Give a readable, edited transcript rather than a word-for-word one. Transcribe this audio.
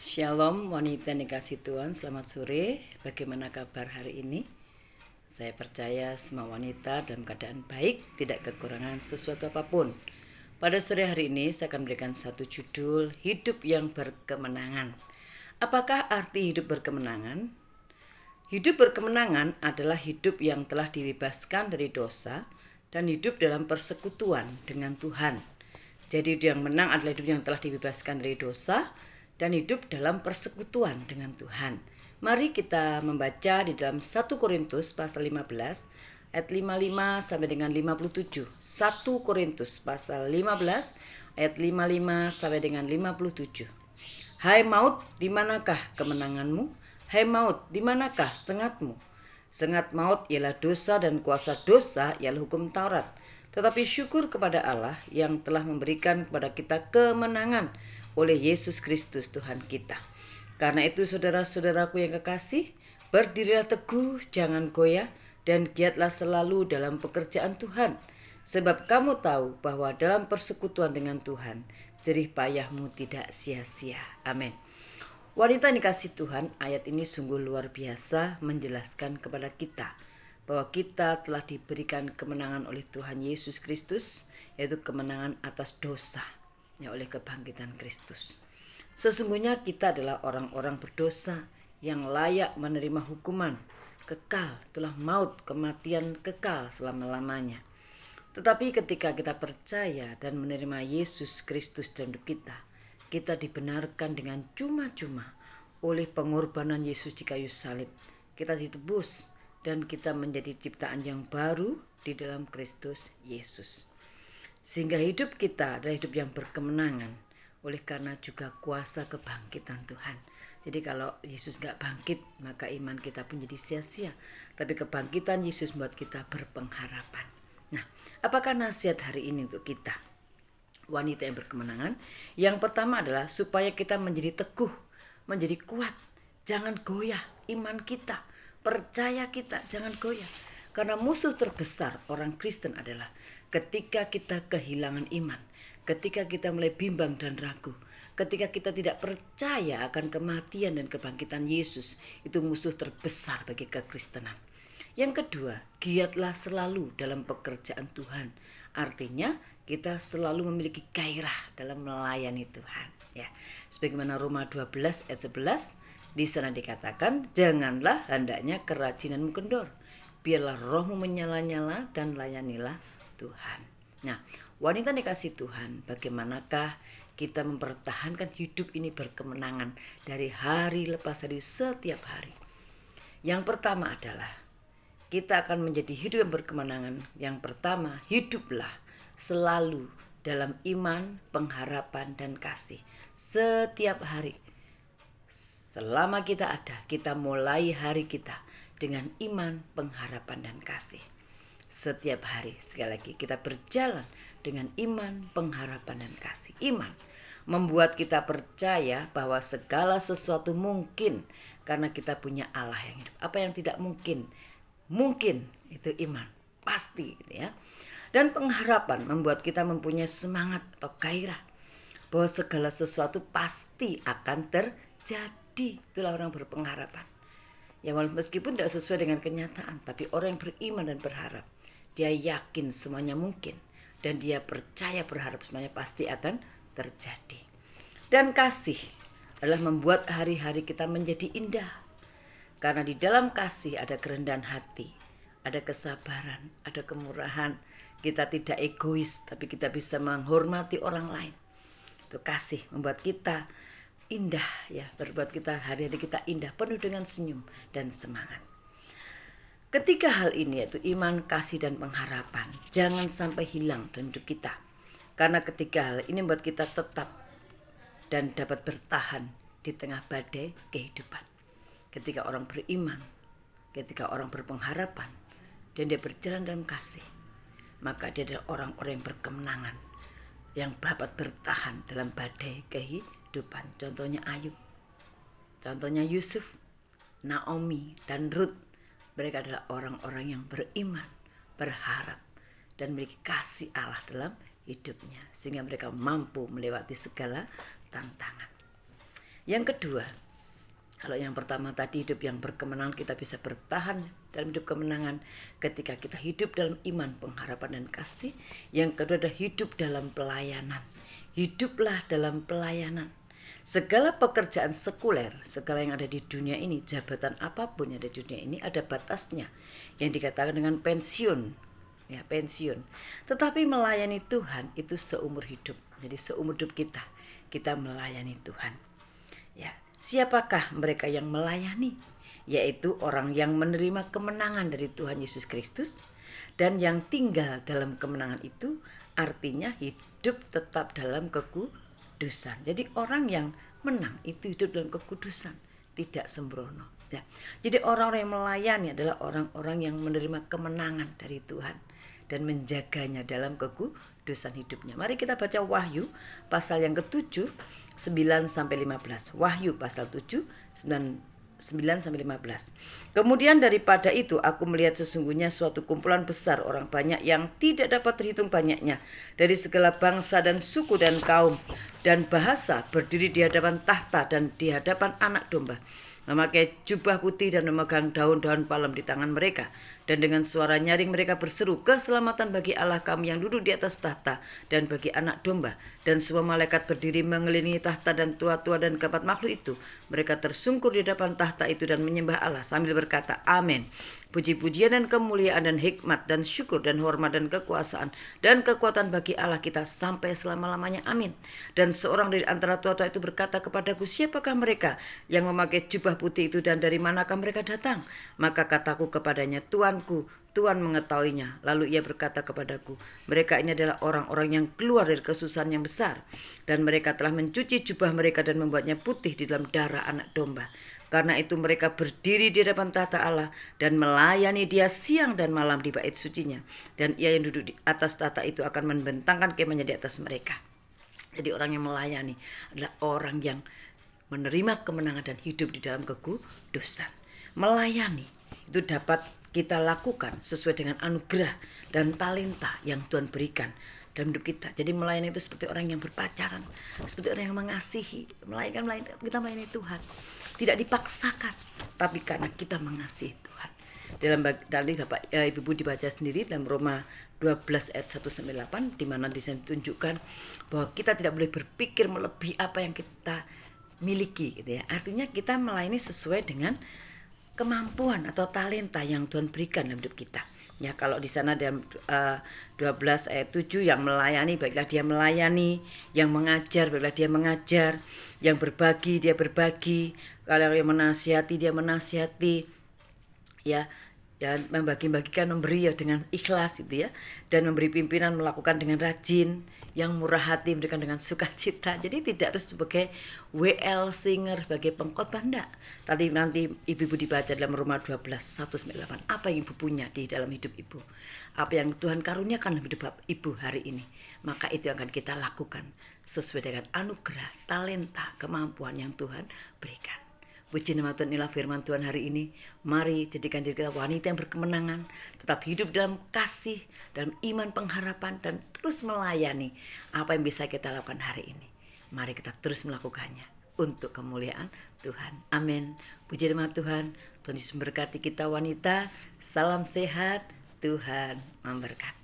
Shalom wanita yang dikasih Tuhan, selamat sore. Bagaimana kabar hari ini? Saya percaya semua wanita dalam keadaan baik, tidak kekurangan sesuatu apapun. Pada sore hari ini saya akan berikan satu judul, hidup yang berkemenangan. Apakah arti hidup berkemenangan? Hidup berkemenangan adalah hidup yang telah dibebaskan dari dosa dan hidup dalam persekutuan dengan Tuhan. Jadi hidup yang menang adalah hidup yang telah dibebaskan dari dosa dan hidup dalam persekutuan dengan Tuhan. Mari kita membaca di dalam 1 Korintus pasal 15 ayat 55 sampai dengan 57. 1 Korintus pasal 15 ayat 55 sampai dengan 57. Hai maut, di manakah kemenanganmu? Hai maut, di manakah sengatmu? Sengat maut ialah dosa dan kuasa dosa ialah hukum Taurat. Tetapi syukur kepada Allah yang telah memberikan kepada kita kemenangan oleh Yesus Kristus Tuhan kita. Karena itu saudara-saudaraku yang kekasih, berdirilah teguh, jangan goyah, dan giatlah selalu dalam pekerjaan Tuhan. Sebab kamu tahu bahwa dalam persekutuan dengan Tuhan, jerih payahmu tidak sia-sia. Amin. Wanita yang dikasih Tuhan, ayat ini sungguh luar biasa menjelaskan kepada kita bahwa kita telah diberikan kemenangan oleh Tuhan Yesus Kristus, yaitu kemenangan atas dosa, ya, oleh kebangkitan Kristus. Sesungguhnya kita adalah orang-orang berdosa yang layak menerima hukuman kekal, itulah maut, kematian kekal selama-lamanya. Tetapi ketika kita percaya dan menerima Yesus Kristus dalam hidup kita dibenarkan dengan cuma-cuma oleh pengorbanan Yesus di kayu salib. Kita ditebus dan kita menjadi ciptaan yang baru di dalam Kristus Yesus. Sehingga hidup kita adalah hidup yang berkemenangan oleh karena juga kuasa kebangkitan Tuhan. Jadi kalau Yesus gak bangkit, maka iman kita pun jadi sia-sia. Tapi kebangkitan Yesus membuat kita berpengharapan. Nah, apakah nasihat hari ini untuk kita, wanita yang berkemenangan? Yang pertama adalah supaya kita menjadi teguh, menjadi kuat. Jangan goyah iman kita, percaya kita, jangan goyah. Karena musuh terbesar orang Kristen adalah ketika kita kehilangan iman, ketika kita mulai bimbang dan ragu, ketika kita tidak percaya akan kematian dan kebangkitan Yesus, itu musuh terbesar bagi kekristenan. Yang kedua, giatlah selalu dalam pekerjaan Tuhan. Artinya kita selalu memiliki gairah dalam melayani Tuhan. Ya, sebagaimana Roma 12 ayat 11, di sana dikatakan, janganlah hendaknya kerajinanmu kendor, biarlah rohmu menyala-nyala dan layanilah Tuhan. Nah, wanita dikasih Tuhan, bagaimanakah kita mempertahankan hidup ini berkemenangan dari hari lepas hari, setiap hari? Yang pertama adalah kita akan menjadi hidup yang berkemenangan. Yang pertama, hiduplah selalu dalam iman, pengharapan, dan kasih. Setiap hari, selama kita ada, kita mulai hari kita dengan iman, pengharapan, dan kasih. Setiap hari, sekali lagi, kita berjalan dengan iman, pengharapan, dan kasih. Iman membuat kita percaya bahwa segala sesuatu mungkin karena kita punya Allah yang hidup. Apa yang tidak mungkin, mungkin, itu iman, pasti gitu ya. Dan pengharapan membuat kita mempunyai semangat atau gairah bahwa segala sesuatu pasti akan terjadi. Itulah orang berpengharapan. Ya, meskipun tidak sesuai dengan kenyataan, tapi orang yang beriman dan berharap, dia yakin semuanya mungkin, dan dia percaya berharap semuanya pasti akan terjadi. Dan kasih adalah membuat hari-hari kita menjadi indah. Karena di dalam kasih ada kerendahan hati, ada kesabaran, ada kemurahan. Kita tidak egois, tapi kita bisa menghormati orang lain. Itu kasih membuat kita indah, ya, berbuat kita hari-hari kita indah, penuh dengan senyum dan semangat. Ketiga hal ini, yaitu iman, kasih, dan pengharapan, jangan sampai hilang dalam hidup kita. Karena ketiga hal ini membuat kita tetap dan dapat bertahan di tengah badai kehidupan. Ketika orang beriman, ketika orang berpengharapan, dan dia berjalan dalam kasih, maka dia adalah orang-orang yang berkemenangan, yang dapat bertahan dalam badai kehidupan. Contohnya Ayub, contohnya Yusuf, Naomi, dan Ruth. Mereka adalah orang-orang yang beriman, berharap, dan memiliki kasih Allah dalam hidupnya, sehingga mereka mampu melewati segala tantangan. Yang kedua, kalau yang pertama tadi hidup yang berkemenangan, kita bisa bertahan dalam hidup kemenangan ketika kita hidup dalam iman, pengharapan, dan kasih. Yang kedua adalah hidup dalam pelayanan. Hiduplah dalam pelayanan. Segala pekerjaan sekuler, segala yang ada di dunia ini, jabatan apapun yang ada di dunia ini ada batasnya, yang dikatakan dengan pensiun. Ya, pensiun. Tetapi melayani Tuhan itu seumur hidup. Jadi seumur hidup kita melayani Tuhan. Ya, siapakah mereka yang melayani? Yaitu orang yang menerima kemenangan dari Tuhan Yesus Kristus dan yang tinggal dalam kemenangan itu, artinya hidup tetap dalam kekudusan. Jadi orang yang menang itu hidup dalam kekudusan, tidak sembrono. Ya. Jadi orang-orang yang melayani adalah orang-orang yang menerima kemenangan dari Tuhan dan menjaganya dalam kekudusan hidupnya. Mari kita baca Wahyu pasal yang ke-7, 9-15. Wahyu pasal 7, 9-15. Kemudian daripada itu aku melihat sesungguhnya suatu kumpulan besar orang banyak yang tidak dapat terhitung banyaknya, dari segala bangsa dan suku dan kaum dan bahasa, berdiri di hadapan tahta dan di hadapan Anak Domba, memakai jubah putih dan memegang daun-daun palem di tangan mereka. Dan dengan suara nyaring mereka berseru, keselamatan bagi Allah kami yang duduk di atas tahta dan bagi Anak Domba. Dan semua malaikat berdiri mengelilingi tahta dan tua-tua dan keempat makhluk itu. Mereka tersungkur di depan tahta itu dan menyembah Allah sambil berkata, Amin. Puji-pujian dan kemuliaan dan hikmat dan syukur dan hormat dan kekuasaan dan kekuatan bagi Allah kita sampai selama-lamanya. Amin. Dan seorang dari antara tua-tua itu berkata kepadaku, siapakah mereka yang memakai jubah putih itu dan dari manakah mereka datang? Maka kataku kepadanya, Tuanku, Tuhan mengetahuinya. Lalu ia berkata kepadaku, mereka ini adalah orang-orang yang keluar dari kesusahan yang besar, dan mereka telah mencuci jubah mereka dan membuatnya putih di dalam darah Anak Domba. Karena itu mereka berdiri di depan tahta Allah dan melayani Dia siang dan malam di bait sucinya. Dan Ia yang duduk di atas tahta itu akan membentangkan kemahnya di atas mereka. Jadi orang yang melayani adalah orang yang menerima kemenangan dan hidup di dalam kekudusan. Melayani itu dapat kita lakukan sesuai dengan anugerah dan talenta yang Tuhan berikan dalam hidup kita. Jadi melayani itu seperti orang yang berpacaran, seperti orang yang mengasihi. Kita melayani Tuhan, tidak dipaksakan, tapi karena kita mengasihi Tuhan. Dari Bapak Ibu dibaca sendiri dalam Roma 12 ayat 1-8, di mana ditunjukkan bahwa kita tidak boleh berpikir melebihi apa yang kita miliki, gitu ya. Artinya kita melayani sesuai dengan kemampuan atau talenta yang Tuhan berikan dalam hidup kita. Ya, kalau di sana dalam 12 ayat 7, yang melayani baiklah dia melayani, yang mengajar baiklah dia mengajar, yang berbagi dia berbagi, kalau yang menasihati dia menasihati, ya, dan membagi-bagikan, memberi ya dengan ikhlas gitu ya, dan memberi pimpinan melakukan dengan rajin, yang murah hati memberikan dengan sukacita. Jadi tidak harus sebagai WL singer, sebagai pengkhotbah, enggak. Tadi nanti ibu-ibu dibaca dalam Roma 12 1-8, apa yang ibu punya di dalam hidup ibu, apa yang Tuhan karuniakan dalam hidup ibu hari ini, maka itu akan kita lakukan sesuai dengan anugerah, talenta, kemampuan yang Tuhan berikan. Puji nama Tuhan, inilah firman Tuhan hari ini. Mari jadikan diri kita wanita yang berkemenangan, tetap hidup dalam kasih, dalam iman, pengharapan, dan terus melayani apa yang bisa kita lakukan hari ini. Mari kita terus melakukannya untuk kemuliaan Tuhan. Amin. Puji nama Tuhan. Tuhan Yesus memberkati kita wanita. Salam sehat. Tuhan memberkati.